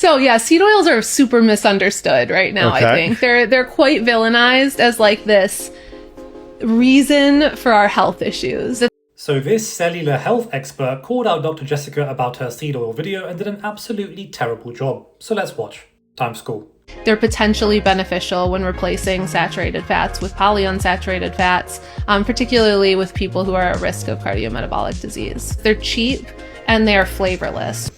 So yeah, seed oils are super misunderstood right now. Okay. I think they're quite villainized as like this reason for our health issues. So this cellular health expert called out Dr. Jessica about her seed oil video and did an absolutely terrible job. So let's watch. Time school. They're potentially beneficial when replacing saturated fats with polyunsaturated fats, particularly with people who are at risk of cardiometabolic disease. They're cheap and they're flavorless.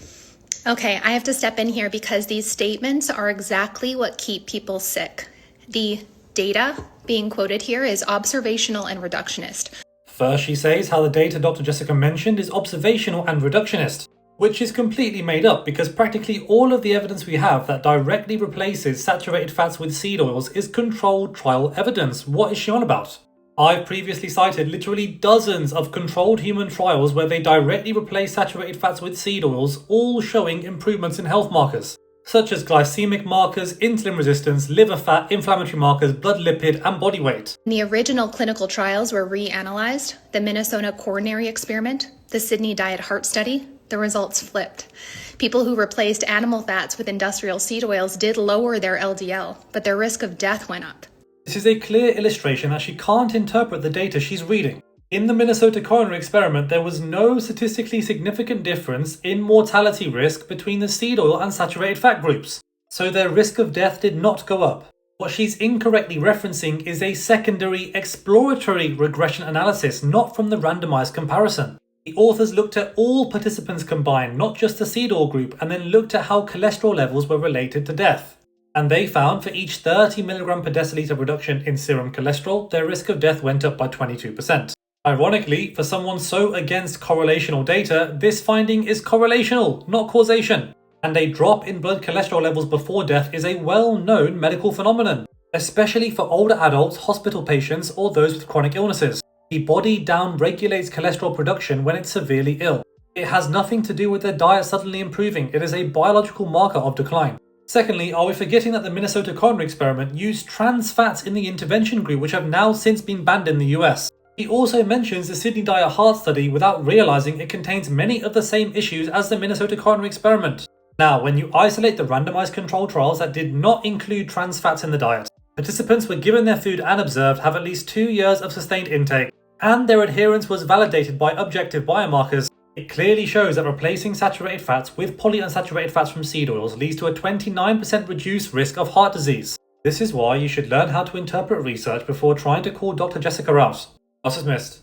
Okay, I have to step in here because these statements are exactly what keep people sick. The data being quoted here is observational and reductionist. First, she says how the data Dr. Jessica mentioned is observational and reductionist, which is completely made up because practically all of the evidence we have that directly replaces saturated fats with seed oils is controlled trial evidence. What is she on about? I've previously cited literally dozens of controlled human trials where they directly replace saturated fats with seed oils, all showing improvements in health markers, such as glycemic markers, insulin resistance, liver fat, inflammatory markers, blood lipid, and body weight. The original clinical trials were reanalyzed, the Minnesota coronary experiment, the Sydney diet heart study. The results flipped. People who replaced animal fats with industrial seed oils did lower their LDL, but their risk of death went up. This is a clear illustration that she can't interpret the data she's reading. In the Minnesota coronary experiment, there was no statistically significant difference in mortality risk between the seed oil and saturated fat groups, so their risk of death did not go up. What she's incorrectly referencing is a secondary exploratory regression analysis, not from the randomized comparison. The authors looked at all participants combined, not just the seed oil group, and then looked at how cholesterol levels were related to death. And they found for each 30 mg per deciliter reduction in serum cholesterol, their risk of death went up by 22%. Ironically, for someone so against correlational data, this finding is correlational, not causation. And a drop in blood cholesterol levels before death is a well-known medical phenomenon, especially for older adults, hospital patients, or those with chronic illnesses. The body down-regulates cholesterol production when it's severely ill. It has nothing to do with their diet suddenly improving. It is a biological marker of decline. Secondly, are we forgetting that the Minnesota coronary experiment used trans fats in the intervention group, which have now since been banned in the US? He also mentions the Sydney diet heart study without realizing it contains many of the same issues as the Minnesota coronary experiment. Now, when you isolate the randomized control trials that did not include trans fats in the diet, participants were given their food and observed have at least 2 years of sustained intake, and their adherence was validated by objective biomarkers. It clearly shows that replacing saturated fats with polyunsaturated fats from seed oils leads to a 29% reduced risk of heart disease. This is why you should learn how to interpret research before trying to call Dr. Jessica out. Not dismissed.